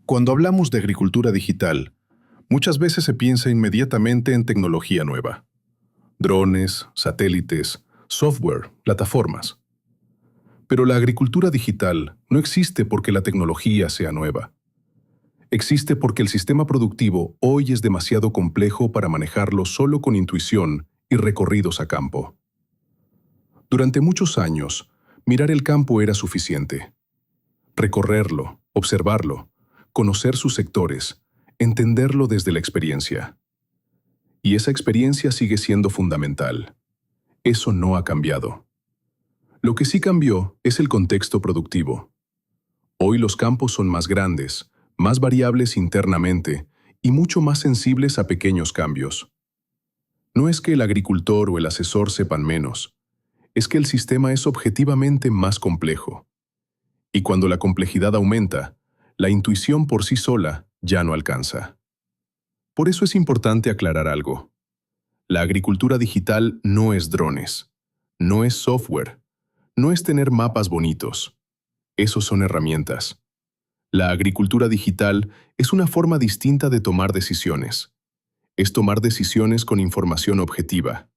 Cuando hablamos de agricultura digital, muchas veces se piensa inmediatamente en tecnología nueva. Drones, satélites, software, plataformas. Pero la agricultura digital no existe porque la tecnología sea nueva. Existe porque el sistema productivo hoy es demasiado complejo para manejarlo solo con intuición y recorridos a campo. Durante muchos años, mirar el campo era suficiente. Recorrerlo, observarlo, conocer sus sectores, entenderlo desde la experiencia. Y esa experiencia sigue siendo fundamental. Eso no ha cambiado. Lo que sí cambió es el contexto productivo. Hoy los campos son más grandes, más variables internamente y mucho más sensibles a pequeños cambios. No es que el agricultor o el asesor sepan menos, es que el sistema es objetivamente más complejo. Y cuando la complejidad aumenta, la intuición por sí sola ya no alcanza. Por eso es importante aclarar algo. La agricultura digital no es drones, no es software, no es tener mapas bonitos. Esos son herramientas. La agricultura digital es una forma distinta de tomar decisiones. Es tomar decisiones con información objetiva.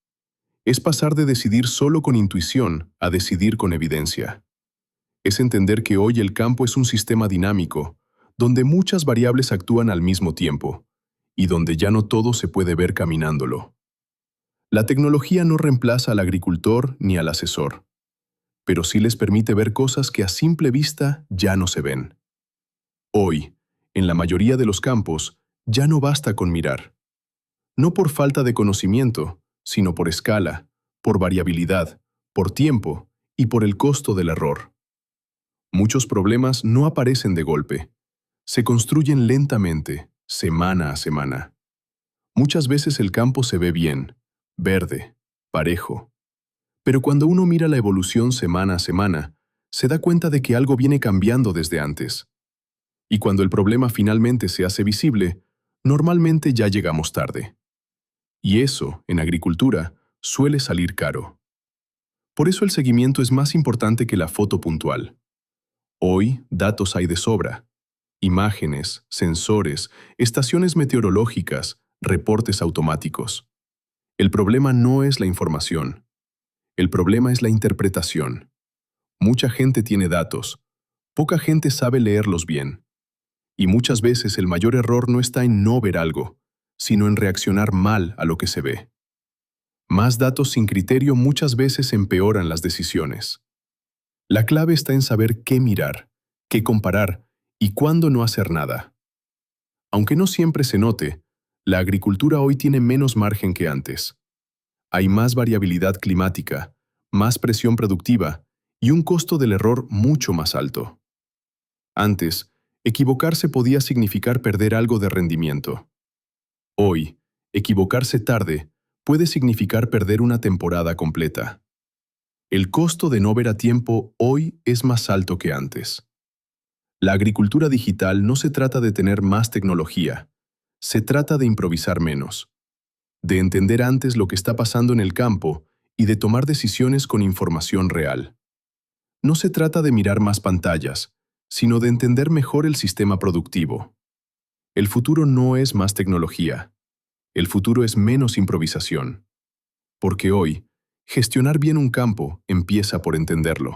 Es pasar de decidir solo con intuición a decidir con evidencia. Es entender que hoy el campo es un sistema dinámico, donde muchas variables actúan al mismo tiempo, y donde ya no todo se puede ver caminándolo. La tecnología no reemplaza al agricultor ni al asesor, pero sí les permite ver cosas que a simple vista ya no se ven. Hoy, en la mayoría de los campos, ya no basta con mirar. No por falta de conocimiento, sino por escala, por variabilidad, por tiempo y por el costo del error. Muchos problemas no aparecen de golpe. Se construyen lentamente, semana a semana. Muchas veces el campo se ve bien, verde, parejo. Pero cuando uno mira la evolución semana a semana, se da cuenta de que algo viene cambiando desde antes. Y cuando el problema finalmente se hace visible, normalmente ya llegamos tarde. Y eso, en agricultura, suele salir caro. Por eso el seguimiento es más importante que la foto puntual. Hoy, datos hay de sobra. Imágenes, sensores, estaciones meteorológicas, reportes automáticos. El problema no es la información. El problema es la interpretación. Mucha gente tiene datos. Poca gente sabe leerlos bien. Y muchas veces el mayor error no está en no ver algo, sino en reaccionar mal a lo que se ve. Más datos sin criterio muchas veces empeoran las decisiones. La clave está en saber qué mirar, qué comparar y cuándo no hacer nada. Aunque no siempre se note, la agricultura hoy tiene menos margen que antes. Hay más variabilidad climática, más presión productiva y un costo del error mucho más alto. Antes, equivocarse podía significar perder algo de rendimiento. Hoy, equivocarse tarde puede significar perder una temporada completa. El costo de no ver a tiempo hoy es más alto que antes. La agricultura digital no se trata de tener más tecnología, se trata de improvisar menos, de entender antes lo que está pasando en el campo y de tomar decisiones con información real. No se trata de mirar más pantallas, sino de entender mejor el sistema productivo. El futuro no es más tecnología, el futuro es menos improvisación. Porque hoy, gestionar bien un campo empieza por entenderlo.